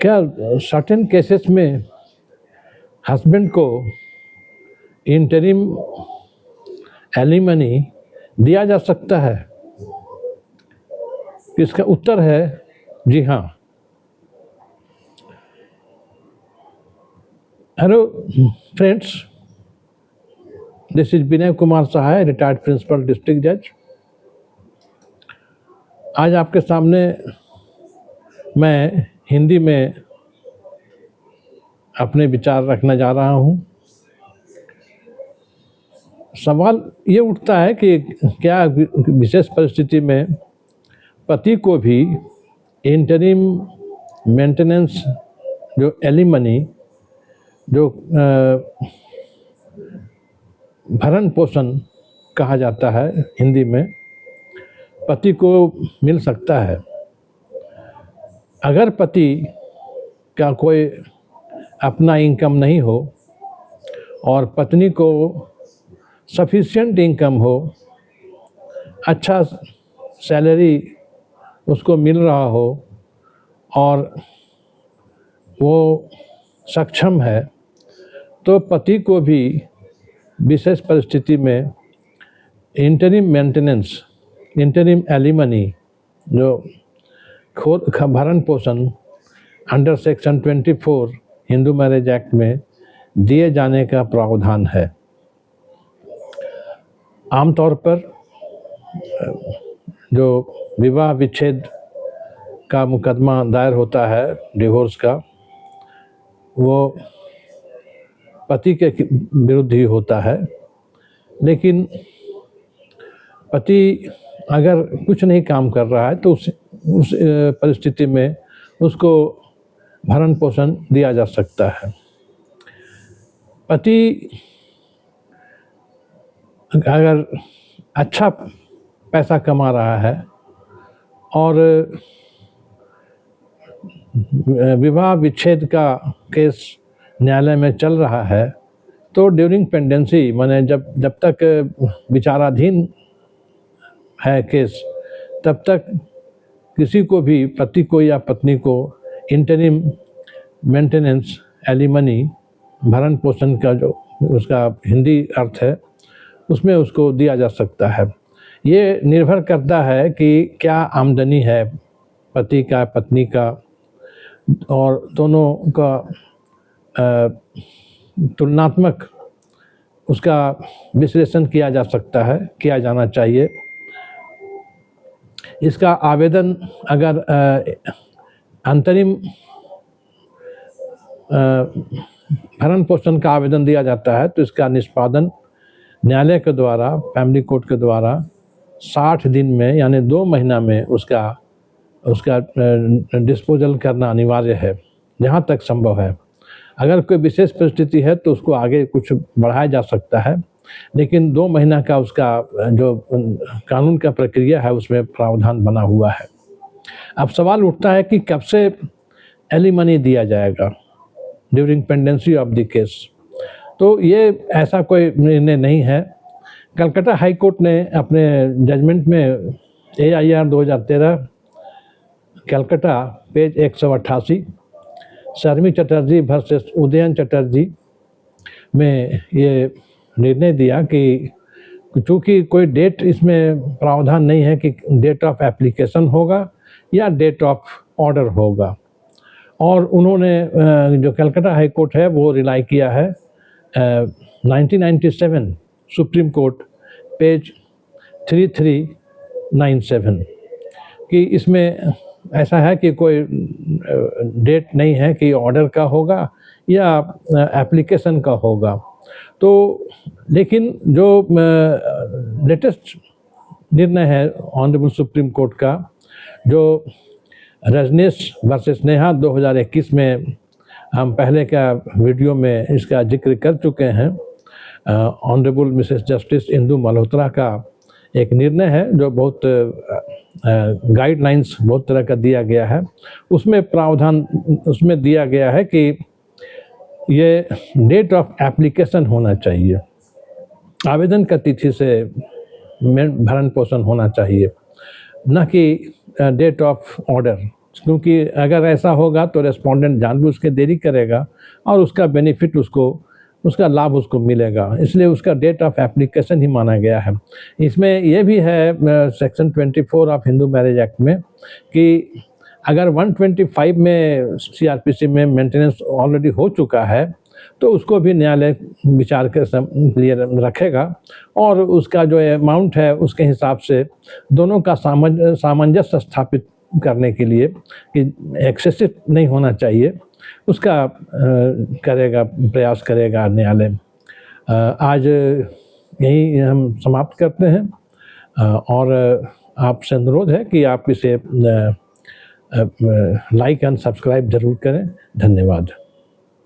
क्या certain cases में husband को इंटरिम एलिमनी दिया जा सकता है? इसका उत्तर है जी हाँ। Hello friends, this is Vinay Kumar Sahay, retired principal district जज। आज आपके सामने मैं हिंदी में अपने विचार रखने जा रहा हूँ। सवाल ये उठता है कि क्या विशेष परिस्थिति में पति को भी इंटरिम मेंटेनेंस जो एलिमनी जो भरण पोषण कहा जाता है हिंदी में, पति को मिल सकता है? अगर पति का कोई अपना इनकम नहीं हो और पत्नी को सफिशिएंट इनकम हो, अच्छा सैलरी उसको मिल रहा हो और वो सक्षम है, तो पति को भी विशेष परिस्थिति में इंटरिम मेंटेनेंस, इंटरिम एलिमनी जो भरण पोषण under section 24 Hindu marriage act में दिए जाने का प्रावधान है। आमतौर पर जो विवाह विच्छेद का मुकदमा दायर होता है, डिवोर्स का, वो पति के विरुद्ध ही होता है। लेकिन पति अगर कुछ नहीं काम कर रहा है तो उस परिस्थिति में उसको भरण पोषण दिया जा सकता है। पति अगर अच्छा पैसा कमा रहा है और विवाह विच्छेद का केस न्यायालय में चल रहा है, तो ड्यूरिंग पेंडेंसी, माने जब तक विचाराधीन है केस, तब तक किसी को भी, पति को या पत्नी को, इंटरिम मेंटेनेंस एलिमनी भरण पोषण का जो उसका हिंदी अर्थ है, उसमें उसको दिया जा सकता है। ये निर्भर करता है कि क्या आमदनी है पति का, पत्नी का, और दोनों का तुलनात्मक उसका विश्लेषण किया जा सकता है, किया जाना चाहिए। इसका आवेदन अगर अंतरिम भरण पोषण का आवेदन दिया जाता है तो इसका निष्पादन न्यायालय के द्वारा, फैमिली कोर्ट के द्वारा 60 दिन में, यानी 2 महीना में उसका डिस्पोजल करना अनिवार्य है, जहाँ तक संभव है। अगर कोई विशेष परिस्थिति है तो उसको आगे कुछ बढ़ाया जा सकता है, लेकिन 2 महीना का उसका जो कानून का प्रक्रिया है उसमें प्रावधान बना हुआ है। अब सवाल उठता है कि कब से एलिमनी दिया जाएगा during pendency of the case. तो ये ऐसा कोई निर्णय नहीं है। कलकत्ता हाई कोर्ट ने अपने जजमेंट में AIR 2013 कलकत्ता पेज 188 शर्मी चटर्जी वर्सेस उदयन चटर्जी में ये निर्णय दिया कि चूँकि कोई डेट इसमें प्रावधान नहीं है कि डेट ऑफ एप्लीकेशन होगा या डेट ऑफ ऑर्डर होगा, और उन्होंने जो कलकत्ता हाई कोर्ट है वो रिलाई किया है 1997 सुप्रीम कोर्ट पेज 3397 कि इसमें ऐसा है कि कोई डेट नहीं है कि ऑर्डर का होगा या एप्लीकेशन का होगा। तो लेकिन जो लेटेस्ट निर्णय है ऑनरेबल सुप्रीम कोर्ट का, जो रजनीश वर्सेस नेहा 2021 में हम पहले का वीडियो में इसका जिक्र कर चुके हैं, honourable Mrs justice Indu Malhotra का एक निर्णय है जो बहुत गाइडलाइंस बहुत तरह का दिया गया है। उसमें प्रावधान उसमें दिया गया है कि ये डेट ऑफ एप्लीकेशन होना चाहिए, आवेदन का तिथि से भरण पोषण होना चाहिए, न कि डेट ऑफ ऑर्डर। क्योंकि अगर ऐसा होगा तो रेस्पोंडेंट जानबूझ के देरी करेगा और उसका बेनिफिट उसका लाभ उसको मिलेगा, इसलिए उसका डेट ऑफ एप्लीकेशन ही माना गया है। इसमें ये भी है section 24 of Hindu marriage act में कि अगर 125 में सीआरपीसी में मेंटेनेंस ऑलरेडी हो चुका है तो उसको भी न्यायालय विचार के लिए रखेगा और उसका जो अमाउंट है उसके हिसाब से दोनों का सामंजस्य स्थापित करने के लिए कि एक्सेसिव नहीं होना चाहिए, उसका प्रयास करेगा न्यायालय। आज यही हम समाप्त करते हैं और आपसे अनुरोध है कि आप इसे लाइक एंड सब्सक्राइब जरूर करें। धन्यवाद।